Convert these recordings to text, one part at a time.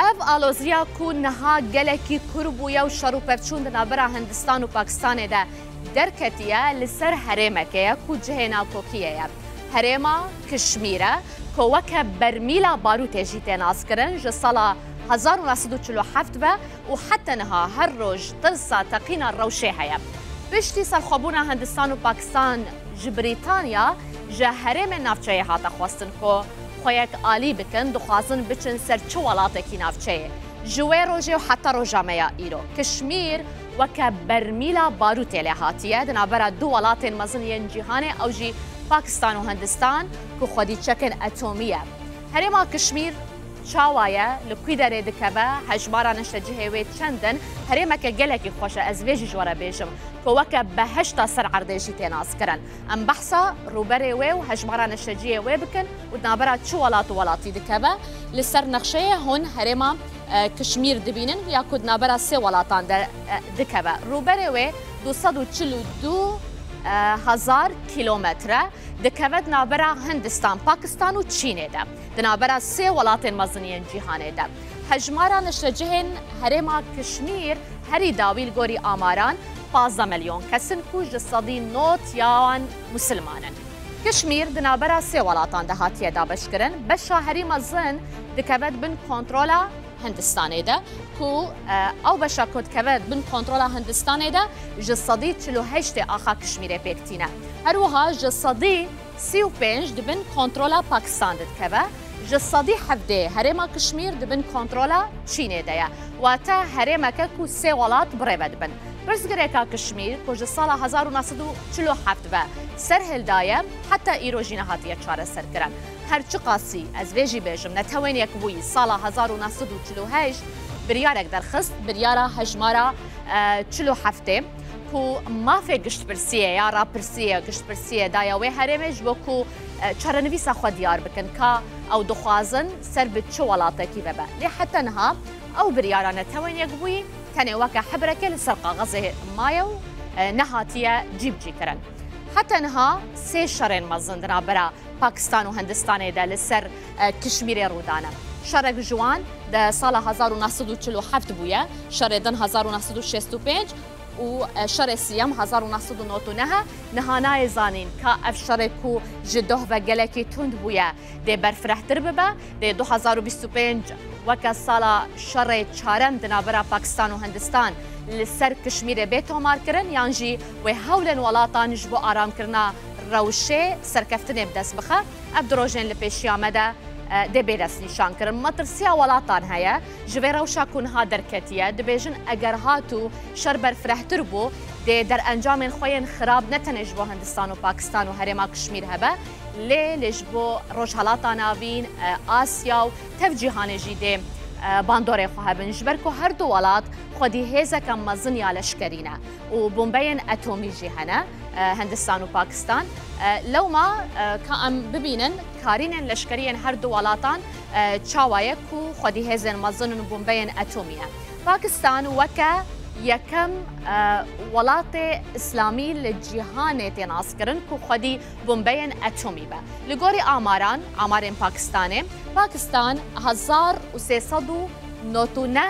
اف آلوزریا کو نها گلکی کربویا و شروع پرچون دنابرا هندستان و پاکستان ده درکتیه لسر هرمکه کو جهنا کوکیه هرما کشمیره کو وک برمیلا باروت جیت ناس کرن ج سالا 1947 به و حتی نها هر روز تلسا تقینا روشه هيا بشتي سرخوبونا هندستان و پاکستان ج بریتانیا ج هرم نافچه هاتا خواستن کو خویک عالی بکن دخوازن بچن سر چه ولاتکی نافچه جوه روژه و حتی روژامه ایرو کشمیر وک برمیلا باروت لحاتیه دنابرا دو ولات مزنین جهانه او جی پاکستان و هندستان که خودی چکن اتمیه هرما کشمیر شاوایه لکوی داره دکبه هجمارا نشته جهوی چندن هرما که گلکی خوشه از ویجی جواره بیشم که وکه به هشتا سر عردیشی تیناس کرن ام بحثا روبره وی و هجمارا نشته جهوی بکن و دنابرا چو ولات و ولاتی دکبه لسر نقشه هون هرما کشمیر دبینن یا کد نابرا سه ولاتان دکبه روبره وی 242 هزار کیلومتره دکوت نابرا هندستان پاکستان و چینه ده دنابرا سه ولات مزنین جهانه ده هجمارا نشتجهن هرما کشمیر هری داویل گوری آماران 15 میلیون کسن کو جسدی نوت یان مسلمانن کشمیر دنابرا سه ولاتان ده هاتیه دا بشکرن بشا هری مزن دکوت بن کنترولا هندستانه ده کو او بشا کد کود بن کنترولا هندستانه ده جسدی 48 آخا کشمیره پیکتینه هروها جسدی 35 دبن کنترولا پاکستان ده کبه جسدی 17 هرما کشمیر دبن کنترولا چینه ده و تا هرما که کو سه ولات بریود بن برزگریکا کشمیر کو جسالا 1947 به سرهل دایم حتی ایروژینه هاتیه چاره سر کرن هرچی قاسی از ویجی بیجم نتوین یک بوی سالا 1948 بریارک درخست بریارا هجمارا 47 کو مافی گشت پرسیه یا را پرسیه گشت پرسیه دایا وی هرمش بو کو چرنویسا خود دیار بکن که او دخوازن سر بچو ولاته کی ببا لی حتی نها او بریارا نتوین یک بوی تنه وکا حبرکه لسرقا غزه مایو نهاتیه جیب جی کرن حتی نها سه شرین مزندنا برا پاکستان و هندستان ده لسر کشمیر رودانه شرق جوان ده سال 1947 بویه شردن 1965 و شر سیام 1999 نهانای زانین که اف شرکو جده و گلکی تند بویه ده برفرحتر ببه ده 2025 وکا سالا شر چارم دنابرا پاکستان و هندستان لسر کشمیر بیت آمار کرن یانجی و هولن ولاتان جبو آرام کرنا روشه سرکفتن بدست بخه اب دروژن لپیشی آمده ده بیرس نشان کرن مطرسیا ولاتان هیا جوی روشا کنها درکتیه ده بیجن اگر هاتو شر برفرحتر بو ده در انجام خوین خراب نتنج بو هندستان و پاکستان و هرما کشمیر هبه لیش بو روشهالاتان آوین آسیا و تفجیحان جیده باندوره خواه بنجبر که هر دو ولات خودی هیزه کم مزن یا لشکرینه و بومبین اتومی جهنه هندستان و پاکستان لو ما کام ببینن کارین لشکرین هر دو ولاتان چاوایه کو خودی هیزن مزن و بومبین اتومیه پاکستان وکه یکم ولات اسلامی لجهان تناس کرن کو خودی بومبین اتومی به لگوری آمارن پاکستان 1399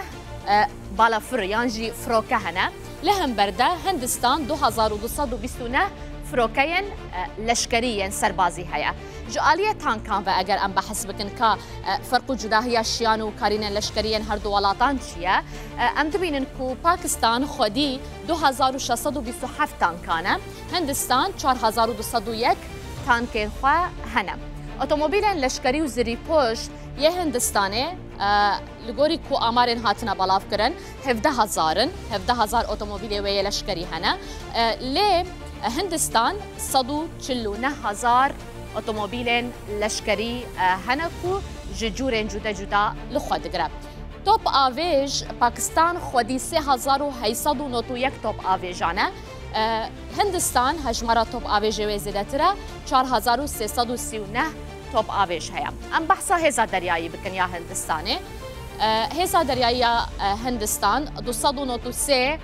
بالافر یانجی فروکه هنه لهم برده هندستان 2229 فروکین لشکریین سربازی هیا جوالیه تانکان و اگر ام بحث بکن که فرق جداهی شیان و کارین لشکریین هر دو ولاتان چیه ام دبینن که پاکستان خودی 2627 تانکانه هندستان 4201 تانک خواه هنه اتومبیل لشکری و زری پشت یه هندستانه لگوری کو آمارن هاتنا بالاف کرن 17000 اتومبیل وی لشکری هنه لی هندستان 149000 اتومبیل لشکری هنه کو جورن جدا لخود گرب توپ آویج پاکستان خودی 3891 توپ آویجانه هندستان هجمارا توپ آویج وی زیدتره 4339 توپ آویج هیا ام بحثا هزا دریایی بکن یا هندستانه هزا دریایی هندستان 293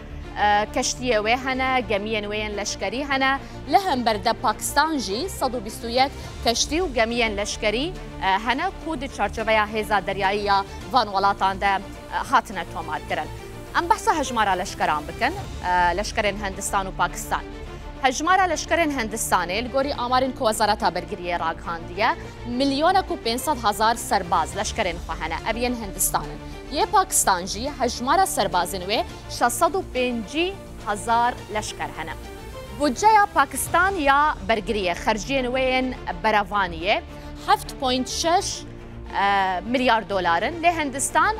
كشتیه وی هنه گمین وین لشکری هنه لهم برده پاکستان جی 121 کشتی و گمین لشکری هنه کود چارچوبه هیزا دریایی وان ولاتان ده هاتنه تومار کرن. ام بحثا هجمارا لشکران بکن لشکرین هندستان و پاکستان. هجمارا لشکرین هندستانی لگوری آمارین که وزارتا برگریه راگهاندیه 1,500,000 سرباز لشکرین خواهنه ابین هندستانن. یه پاکستان جی هجمارا سربازین و 650,000 لشکر هنه. بودجه پاکستان یا برگریه خرجین وین براوانیه 7.6 ملیار دلارن لهندستان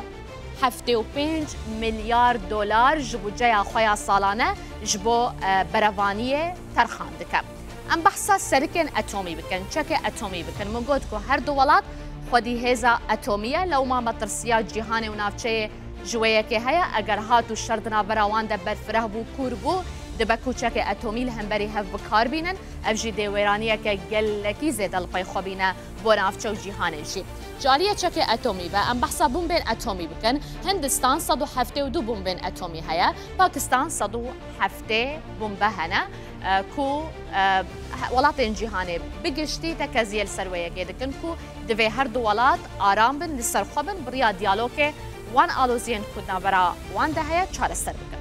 75 ملیار دلار جبوجه خویا سالانه جبو براوانیه ترخان دکم. ام بحثا سرکن اتمی بکن چک اتمی بکن من گوت که هر دو ولات خودی هزا اتمیه لو ما مترسیا جهان و نافچه جویه که هیا اگر هاتو شردنا براوان ده برفره بو کور بو دبکو چک اتمی لهمبری هف بکار بینن افجی دیویرانیه که گلکی زیده لقای خوبینه بو نافچه و جهان جی. جالیه چک اتمی و ام بحثا بومبین اتمی بکن هندستان 172 بومبین اتمی هیا پاکستان 107 بومبه هنه کو ولاتین جهانی بگشتی تکزیل سرویه که دکن کو دوی هر دو ولات آرام بن لسر خوبن بریا دیالوگ وان آلوزین کدنا برا وان ده هیا چاره سر بکن.